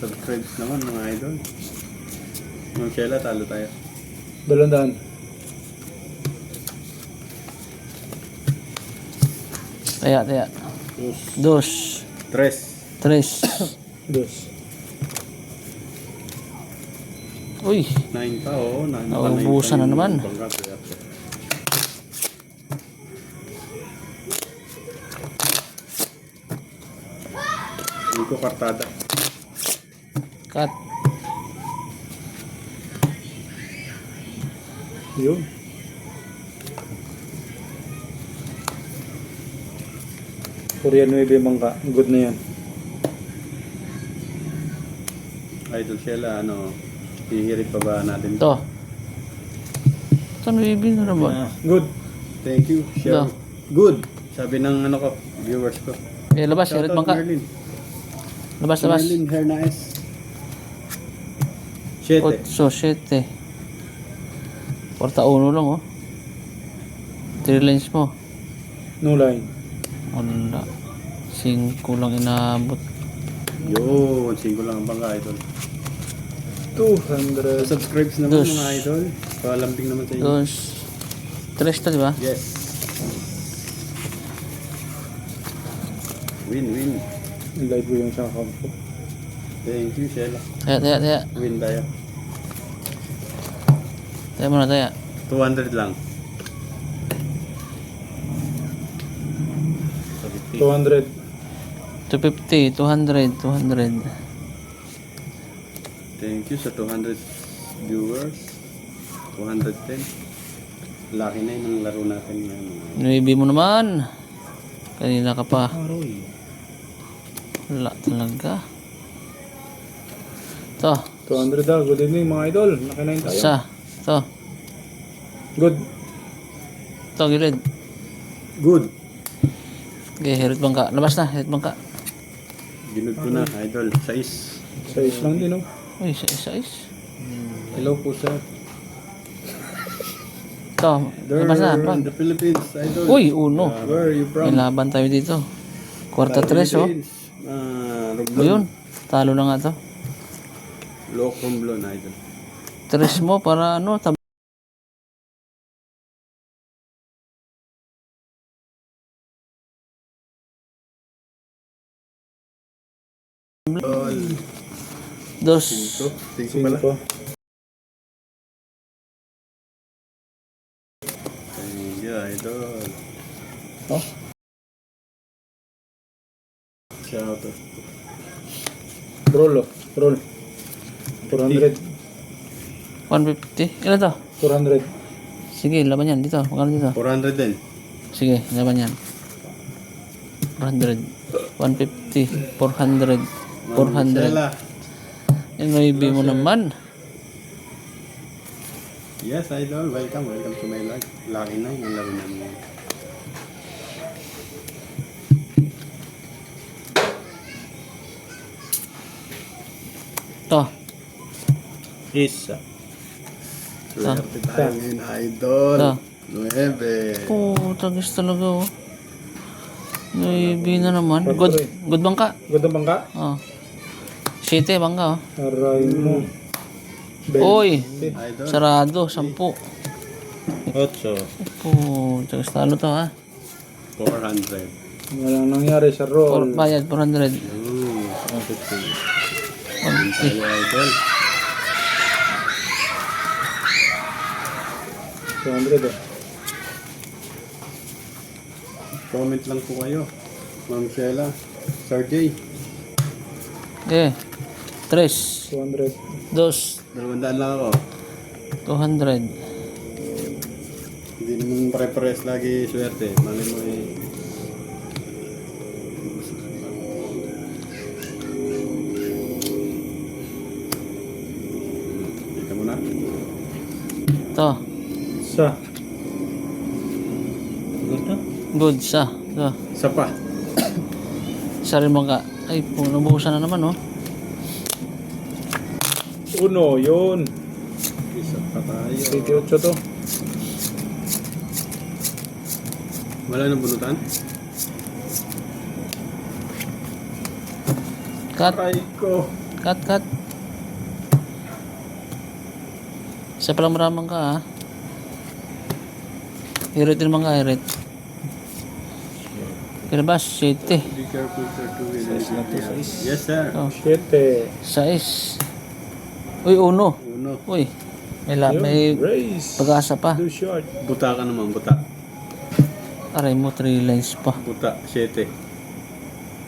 Subscribe naman mga idol. Ma'am Sheila, talo tayo. 200. Taya. Dos. Tres. Tres. 2. Uy. 9 pa, oo. Naubusan na naman. Hindi ko kartada. Cut. Yun. Korean Wave mangga. Good na yan. Idol Sheila, ano, hihirit pa ba natin? Ito. Ito nabibig na naman. Good. Thank you, Sheila. Ito. Good. Sabi ng ano ko, viewers ko. Eh, labas. Hirit bangka. Merlin. Labas. Merlin Hernaez. 7. 8, 7. Porta uno lang, oh. 3 lines mo. No line. Wala. 5 lang inabot. Yun, 5 lang ang bangka, idol. 200. Subscribes naman Dos. mga idol. Palambing naman sa inyo. Dos. 3 to, di ba? Yes. Win. Live ko yung sa account ko. Thank you, Sheila. Taya. Win tayo. Taya muna, taya. 200 lang. 200. 250, 200. Thank you sa 200 viewers. 210. Laki na yun ang laro natin ngayon. Nuibi mo naman. Kanina ka pa. Aroy. Wala talaga. Ito. 200 daw. Good evening mga idol. Nakinain tayo. Isa. Ito. Good. Ito, gilid. Good. Okay, hirit bangka. Labas na, hirit bangka. Ginod ko na, idol. 6. Size lang din oh. Uy, isa. Hello po, sir. Ito, labas na. There Pa. in the Philippines, idol. Uy, uno. Where are you from? May laban tayo dito. Kwarta 3, oh. Romblon. Ayun. Talo na nga to. Lok Romblon, idol. 3 mo para ano, Idol. dos. 5 pala. 5. Thank you, idol. Oh. Shout out. Roll oh. Roll. 400. 150. Ilan to? 400. Sige, laban yan. Dito. Magkano dito? 400 din. Sige, laban yan. 400. 150. 400. 400. Sheila. Yung nuibi mo naman. Yes, idol. Welcome to my life. Laki na yung laro namin. Ito. Isa. Swerte tayo ngayon, idol. Ito. 9. Tagis talaga, oh. Nuibi na naman. Good bangka. Good ang bangka. Oh. 7 bangka, oh. Aray mo. Uy, Idol. sarado. 10. 8. Tagis talo to, ha. 400. Walang nangyari sa roll. Bayad, 400. 150. 150. Tayo, idol. 200 oh. Comment lang po kayo. Ma'am Sheila. Sir J. Okay. 3. 200. 2. 200 lang ako. 200. Hindi naman pare-pares lagi swerte. Mali mo eh. Dito muna. Ito. Sa. Good sa. Ito. Isa pa. Isa rin bangka. Ay, nabuhusan na naman, oh. Uno, yun. Isa pa tayo. 88 to. Wala nang bunutan? Cut. Aray ko. Cut. Isa palang maramang ka, ha? Hirit din mga hirit. Kaya ba? 7. Be careful, sir. Yes, sir. Oh, 7. 6. Uy, 1. Uno. Uy, may Race. pag-asa pa. Too short. Buta ka naman, buta. Aray mo, 3 lines pa. Buta, 7.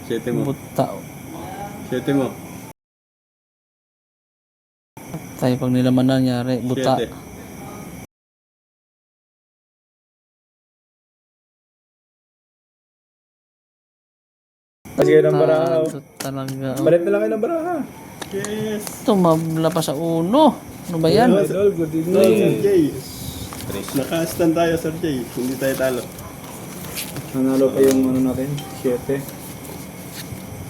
7 mo. Buta. 7 mo. Tayo pag nilaman na nangyari. Buta. 7. Sige ng baraha. Ito talaga. Oh. Balik na lang kayo ng baraha. Yes. Ito, mabla pa sa 1. Ano ba yan? Idol, good Sir evening. Jay. Naka-stand tayo, Sir Jay. Hindi tayo talo. Nanalo pa yung ano natin, 7.